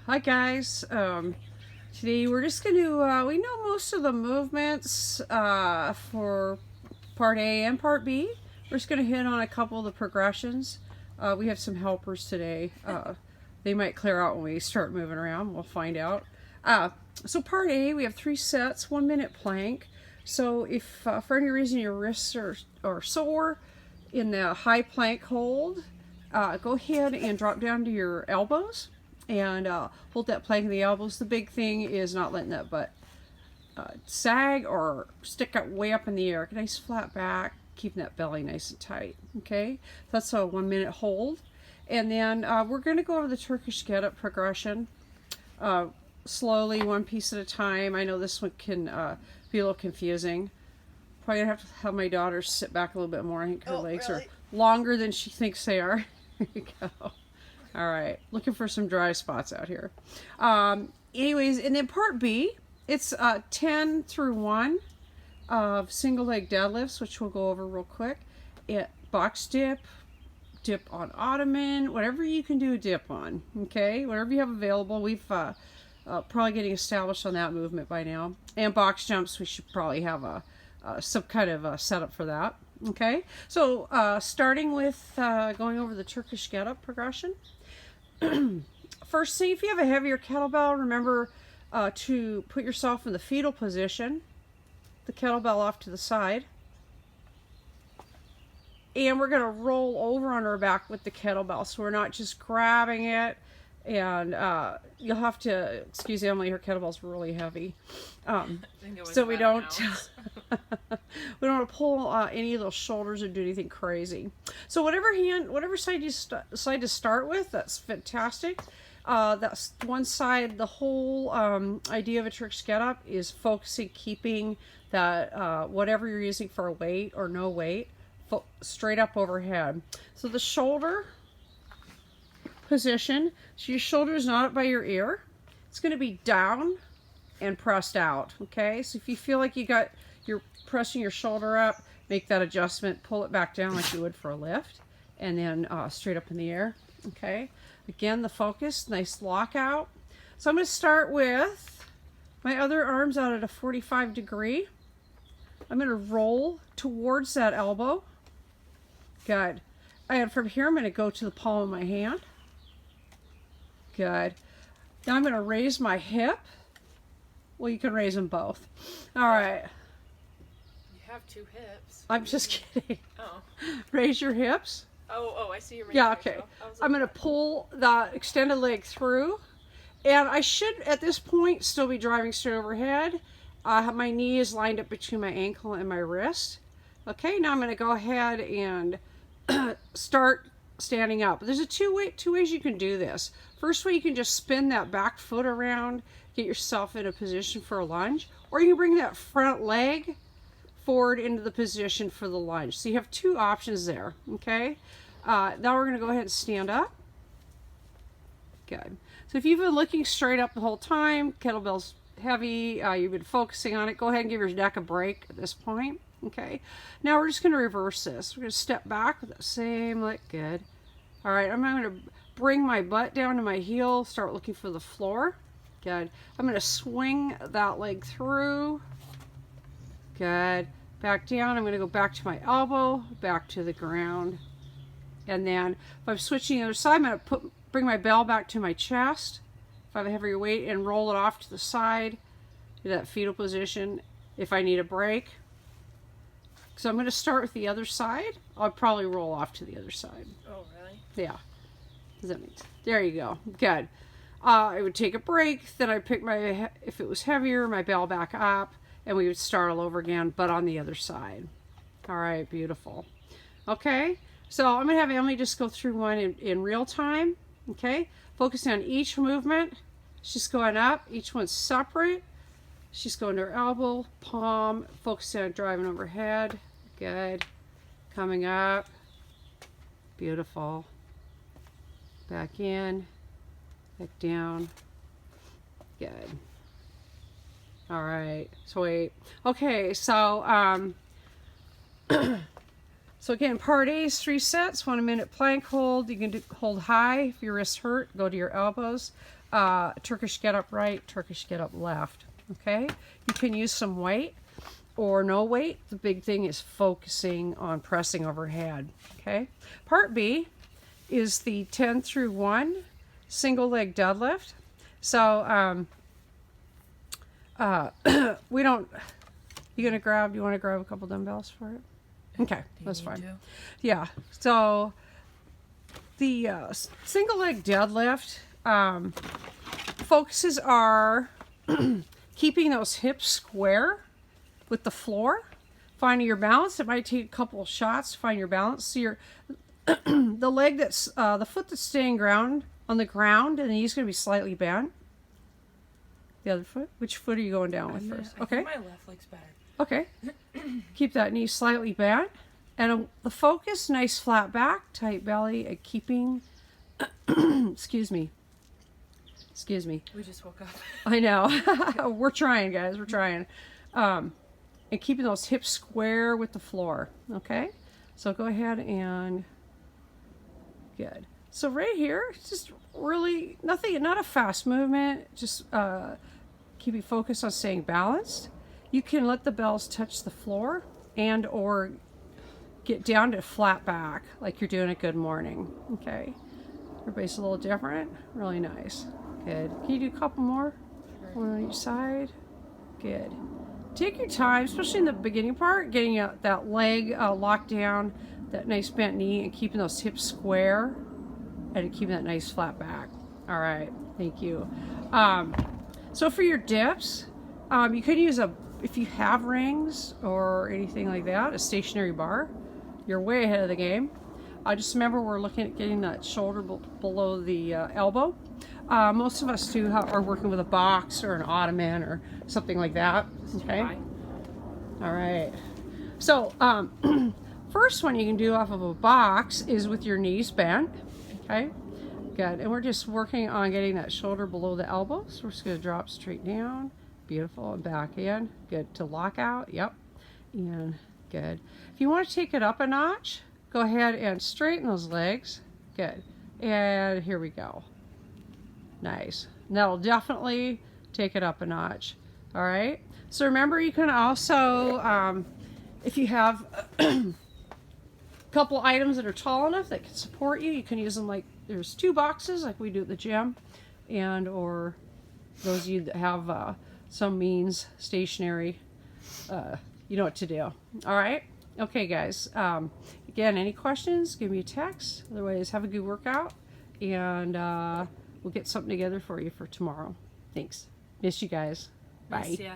Hi guys. Today we're just going to, we know most of the movements for part A and part B. We're just going to hit on a couple of the progressions. We have some helpers today. They might clear out when we start moving around. We'll find out. So part A, we have 3 sets, 1 minute plank. So if for any reason your wrists are sore in the high plank hold, go ahead and drop down to your elbows and hold that plank in the elbows. The big thing is not letting that butt sag or stick up way up in the air. Nice flat back, keeping that belly nice and tight. Okay, that's a 1 minute hold. And then we're going to go over the Turkish get-up progression slowly, one piece at a time. I know this one can be a little confusing. Probably gonna have to have my daughter sit back a little bit more. I think her legs are longer than she thinks they are. There you go. All right, looking for some dry spots out here. Anyways, and then part B, it's 10 through 1 of single leg deadlifts, which we'll go over real quick. Box dip, dip on ottoman, whatever you can do a dip on, okay? Whatever you have available. We've probably getting established on that movement by now. And box jumps, we should probably have some kind of setup for that. Okay, so starting with going over the Turkish get-up progression. First thing, if you have a heavier kettlebell, remember to put yourself in the fetal position, the kettlebell off to the side. And we're going to roll over on our back with the kettlebell, so we're not just grabbing it. And you'll have to excuse Emily, her kettlebell's really heavy, so we don't we don't want to pull any of those shoulders or do anything crazy. So whatever side you decide to start with, that's fantastic. That's one side. The whole idea of a Turkish get-up is focusing, keeping that whatever you're using for a weight or no weight straight up overhead. So the shoulder position, so your shoulder is not up by your ear. It's going to be down and pressed out. Okay, so if you feel like you're pressing your shoulder up, make that adjustment, pull it back down like you would for a lift, and then straight up in the air. Okay, again, the focus, nice lockout. So I'm going to start with my other arms out at a 45 degree. I'm going to roll towards that elbow. Good. And from here I'm going to go to the palm of my hand. Good. Now I'm going to raise my hip. Well, you can raise them both. All right. You have 2 hips. I'm just kidding. Oh. Raise your hips. Oh, I see your raise. Yeah, okay. I'm going to pull the extended leg through. And I should, at this point, still be driving straight overhead. My knee is lined up between my ankle and my wrist. Okay, now I'm going to go ahead and start standing up. There's two ways you can do this. First way, you can just spin that back foot around, get yourself in a position for a lunge, or you can bring that front leg forward into the position for the lunge. So you have 2 options there. Okay, now we're going to go ahead and stand up. Good. So if you've been looking straight up the whole time, kettlebell's heavy, you've been focusing on it, go ahead and give your neck a break at this point. Okay, now we're just going to reverse this. We're going to step back with that same leg. Good. All right, I'm going to bring my butt down to my heel, start looking for the floor. Good. I'm going to swing that leg through. Good. Back down. I'm going to go back to my elbow, back to the ground. And then if I'm switching the other side, I'm going to bring my bell back to my chest. If I have a heavier weight, and roll it off to the side, to that fetal position if I need a break. So I'm going to start with the other side. I'll probably roll off to the other side. Oh, really? Yeah. Does that mean? There you go. Good. I would take a break. Then I'd pick if it was heavier, my bell back up, and we would start all over again, but on the other side. All right. Beautiful. Okay. So I'm going to have Emily just go through one in real time. Okay. Focusing on each movement. She's going up. Each one's separate. She's going to her elbow, palm, focusing on driving overhead. Good. Coming up. Beautiful. Back in. Back down. Good. All right. So wait. Okay. So So again, part A is 3 sets, 1 minute plank hold. You can hold high if your wrists hurt. Go to your elbows. Turkish get up right, Turkish get up left. Okay. You can use some weight or no weight. The big thing is focusing on pressing overhead. Okay. Part B is the 10 through 1 single leg deadlift. So we don't. You want to grab a couple dumbbells for it? Okay, that's fine. Yeah. So the single leg deadlift focuses are keeping those hips square with the floor, finding your balance. It might take a couple of shots to find your balance. So your the leg that's the foot that's staying on the ground, and the knee's going to be slightly bent. The other foot. Which foot are you going down with first? I think my left leg's better. Okay. Keep that knee slightly bent. And the focus, nice flat back, tight belly, and keeping, excuse me. We just woke up. I know. We're trying, guys. We're trying. And keeping those hips square with the floor. Okay? So go ahead and, good. So right here, it's just really nothing, not a fast movement. Just keeping focused on staying balanced. You can let the bells touch the floor and or get down to flat back like you're doing a good morning. Okay. Everybody's a little different. Really nice. Good. Can you do a couple more? One on each side. Good. Take your time, especially in the beginning part, getting that leg locked down, that nice bent knee, and keeping those hips square and keeping that nice flat back. All right. Thank you. So for your dips, you could use if you have rings or anything like that, a stationary bar. You're way ahead of the game. Just remember, we're looking at getting that shoulder below the elbow. Most of us are working with a box or an ottoman or something like that. Okay. All right. So first one you can do off of a box is with your knees bent. Okay. Good. And we're just working on getting that shoulder below the elbow. So we're just going to drop straight down. Beautiful. And back in. Good. To lock out. Yep. And good. If you want to take it up a notch, go ahead and straighten those legs. Good. And here we go. Nice. And that'll definitely take it up a notch. All right. So remember, you can also, if you have a couple items that are tall enough that can support you, you can use them like there's 2 boxes like we do at the gym, and or those of you that have some means stationary, you know what to do. All right. Okay, guys. Again, any questions, give me a text. Otherwise, have a good workout, and we'll get something together for you for tomorrow. Thanks. Miss you guys. Bye. Miss ya.